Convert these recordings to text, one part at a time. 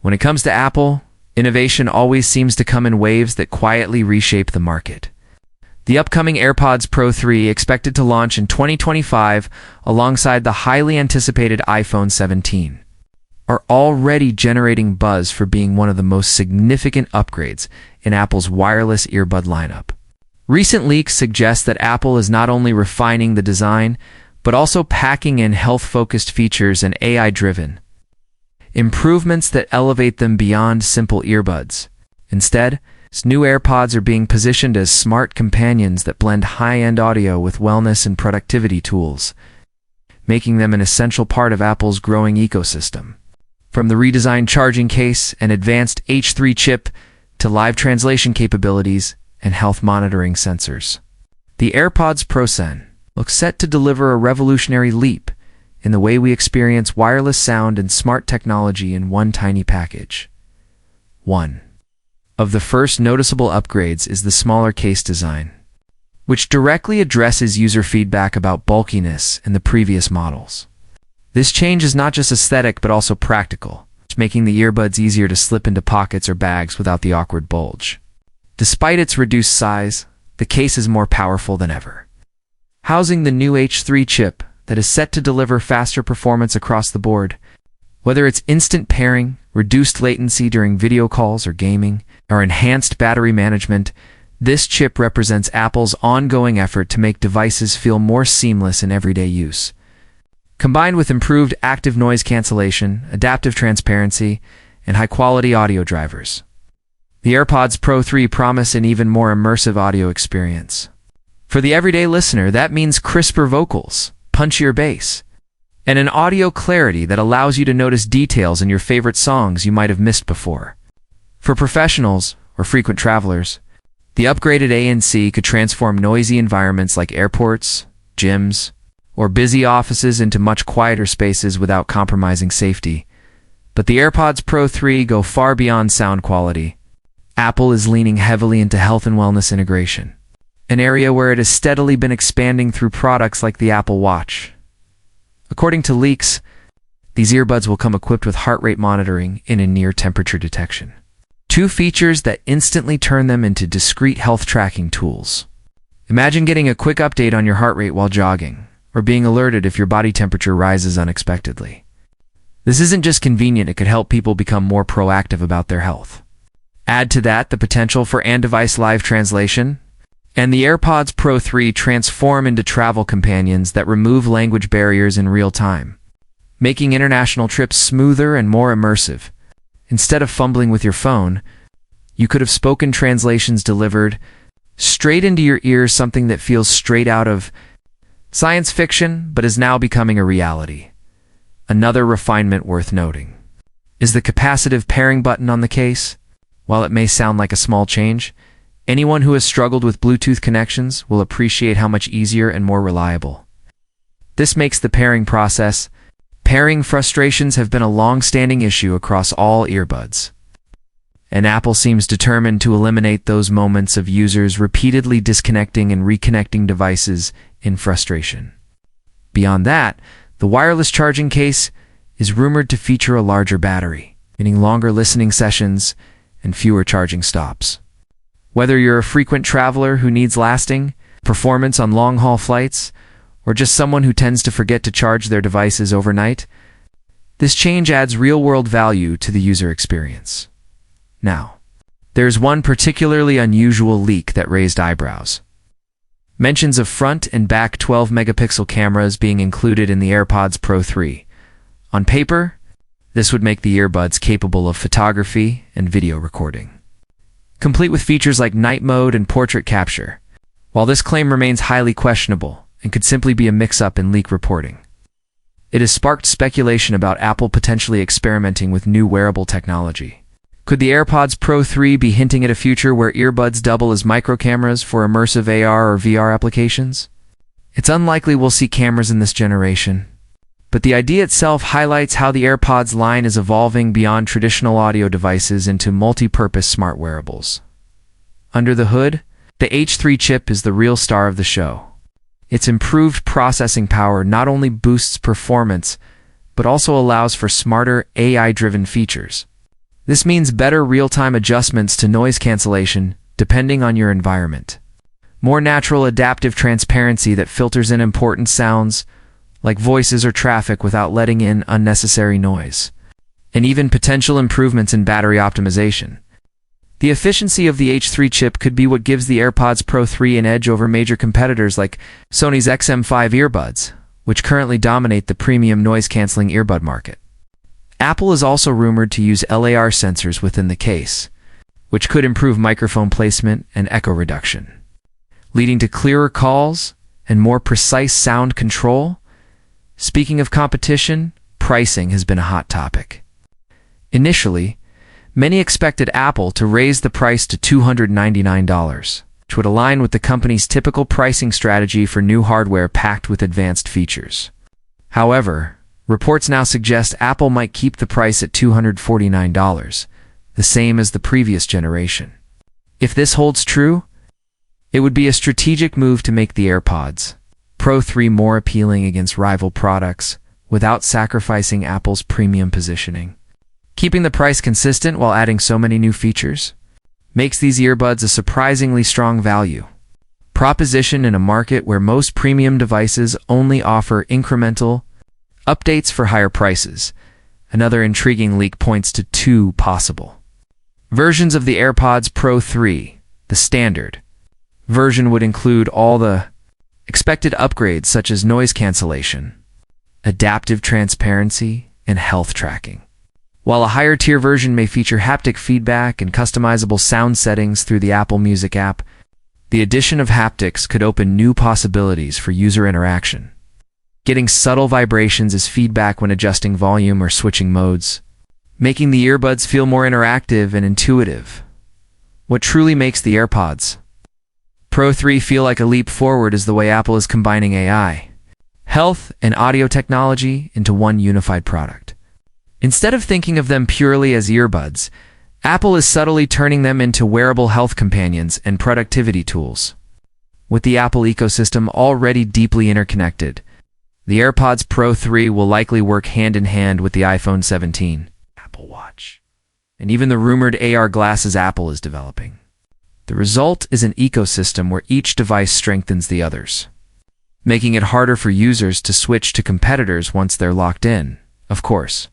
When it comes to Apple, innovation always seems to come in waves that quietly reshape the market. The upcoming AirPods Pro 3, expected to launch in 2025 alongside the highly anticipated iPhone 17, are already generating buzz for being one of the most significant upgrades in Apple's wireless earbud lineup. Recent leaks suggest that Apple is not only refining the design, but also packing in health-focused features and AI-driven improvements that elevate them beyond simple earbuds. Instead, new AirPods are being positioned as smart companions that blend high-end audio with wellness and productivity tools, making them an essential part of Apple's growing ecosystem. From the redesigned charging case and advanced H3 chip to live translation capabilities and health monitoring sensors, the AirPods Pro looks set to deliver a revolutionary leap in the way we experience wireless sound and smart technology in one tiny package. One of the first noticeable upgrades is the smaller case design, which directly addresses user feedback about bulkiness in the previous models. This change is not just aesthetic but also practical, making the earbuds easier to slip into pockets or bags without the awkward bulge. Despite its reduced size, the case is more powerful than ever, housing the new H3 chip that is set to deliver faster performance across the board. Whether it's instant pairing, reduced latency during video calls or gaming, or enhanced battery management, this chip represents Apple's ongoing effort to make devices feel more seamless in everyday use. Combined with improved active noise cancellation, adaptive transparency, and high-quality audio drivers, the AirPods Pro 3 promise an even more immersive audio experience. For the everyday listener, that means crisper vocals, punchier bass, and an audio clarity that allows you to notice details in your favorite songs you might have missed before. For professionals or frequent travelers, the upgraded ANC could transform noisy environments like airports, gyms, or busy offices into much quieter spaces without compromising safety. But the AirPods Pro 3 go far beyond sound quality. Apple is leaning heavily into health and wellness integration, an area where it has steadily been expanding through products like the Apple Watch. According to leaks, these earbuds will come equipped with heart rate monitoring and near temperature detection, two features that instantly turn them into discreet health tracking tools. Imagine getting a quick update on your heart rate while jogging, or being alerted if your body temperature rises unexpectedly. This isn't just convenient, it could help people become more proactive about their health. Add to that the potential for on-device live translation, and the AirPods Pro 3 transform into travel companions that remove language barriers in real time, making international trips smoother and more immersive. Instead of fumbling with your phone, you could have spoken translations delivered straight into your ears, something that feels straight out of science fiction but is now becoming a reality. Another refinement worth noting is the capacitive pairing button on the case. While it may sound like a small change, anyone who has struggled with Bluetooth connections will appreciate how much easier and more reliable this makes the pairing process. Pairing frustrations have been a long-standing issue across all earbuds, and Apple seems determined to eliminate those moments of users repeatedly disconnecting and reconnecting devices in frustration. Beyond that, the wireless charging case is rumored to feature a larger battery, meaning longer listening sessions and fewer charging stops. Whether you're a frequent traveler who needs lasting performance on long-haul flights, or just someone who tends to forget to charge their devices overnight, this change adds real-world value to the user experience. Now, there's one particularly unusual leak that raised eyebrows. Mentions of front and back 12-megapixel cameras being included in the AirPods Pro 3. On paper, this would make the earbuds capable of photography and video recording, complete with features like night mode and portrait capture. While this claim remains highly questionable and could simply be a mix-up in leak reporting, it has sparked speculation about Apple potentially experimenting with new wearable technology. Could the AirPods Pro 3 be hinting at a future where earbuds double as microcameras for immersive AR or VR applications? It's unlikely we'll see cameras in this generation, but the idea itself highlights how the AirPods line is evolving beyond traditional audio devices into multi-purpose smart wearables. Under the hood, the H3 chip is the real star of the show. Its improved processing power not only boosts performance, but also allows for smarter AI-driven features. This means better real-time adjustments to noise cancellation, depending on your environment. More natural adaptive transparency that filters in important sounds, like voices or traffic without letting in unnecessary noise. And even potential improvements in battery optimization. The efficiency of the H3 chip could be what gives the AirPods Pro 3 an edge over major competitors like Sony's XM5 earbuds, which currently dominate the premium noise-canceling earbud market. Apple is also rumored to use LAR sensors within the case, which could improve microphone placement and echo reduction, leading to clearer calls and more precise sound control. Speaking of competition, pricing has been a hot topic. Initially, many expected Apple to raise the price to $299, which would align with the company's typical pricing strategy for new hardware packed with advanced features. However, reports now suggest Apple might keep the price at $249, the same as the previous generation. If this holds true, it would be a strategic move to make the AirPods Pro 3 more appealing against rival products without sacrificing Apple's premium positioning. Keeping the price consistent while adding so many new features makes these earbuds a surprisingly strong value proposition in a market where most premium devices only offer incremental updates for higher prices. Another intriguing leak points to two possible versions of the AirPods Pro 3. The standard version would include all the expected upgrades such as noise cancellation, adaptive transparency, and health tracking, while a higher-tier version may feature haptic feedback and customizable sound settings through the Apple Music app. The addition of haptics could open new possibilities for user interaction, getting subtle vibrations as feedback when adjusting volume or switching modes, making the earbuds feel more interactive and intuitive. What truly makes the AirPods Pro 3 feel like a leap forward is the way Apple is combining AI, health, and audio technology into one unified product. Instead of thinking of them purely as earbuds, Apple is subtly turning them into wearable health companions and productivity tools. With the Apple ecosystem already deeply interconnected, the AirPods Pro 3 will likely work hand-in-hand with the iPhone 17, Apple Watch, and even the rumored AR glasses Apple is developing. The result is an ecosystem where each device strengthens the others, making it harder for users to switch to competitors once they're locked in. Of course,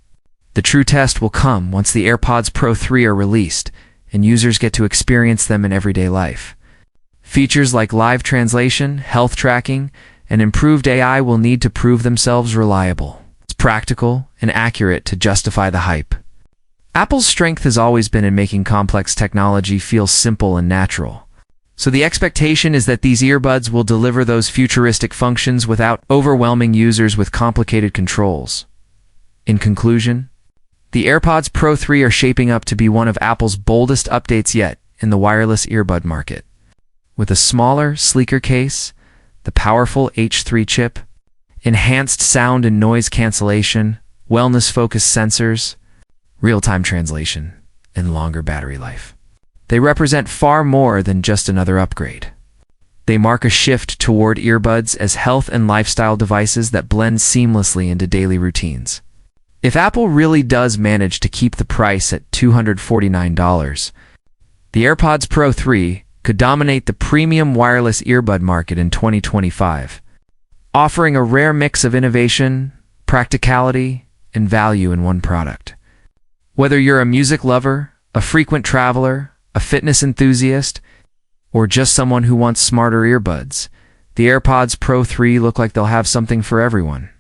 the true test will come once the AirPods Pro 3 are released and users get to experience them in everyday life. Features like live translation, health tracking, and improved AI will need to prove themselves reliable, practical, and accurate to justify the hype. Apple's strength has always been in making complex technology feel simple and natural. So the expectation is that these earbuds will deliver those futuristic functions without overwhelming users with complicated controls. In conclusion, the AirPods Pro 3 are shaping up to be one of Apple's boldest updates yet in the wireless earbud market. With a smaller, sleeker case, the powerful H3 chip, enhanced sound and noise cancellation, wellness-focused sensors, real-time translation, and longer battery life, they represent far more than just another upgrade. They mark a shift toward earbuds as health and lifestyle devices that blend seamlessly into daily routines. If Apple really does manage to keep the price at $249, the AirPods Pro 3 could dominate the premium wireless earbud market in 2025, offering a rare mix of innovation, practicality, and value in one product. Whether you're a music lover, a frequent traveler, a fitness enthusiast, or just someone who wants smarter earbuds, the AirPods Pro 3 look like they'll have something for everyone.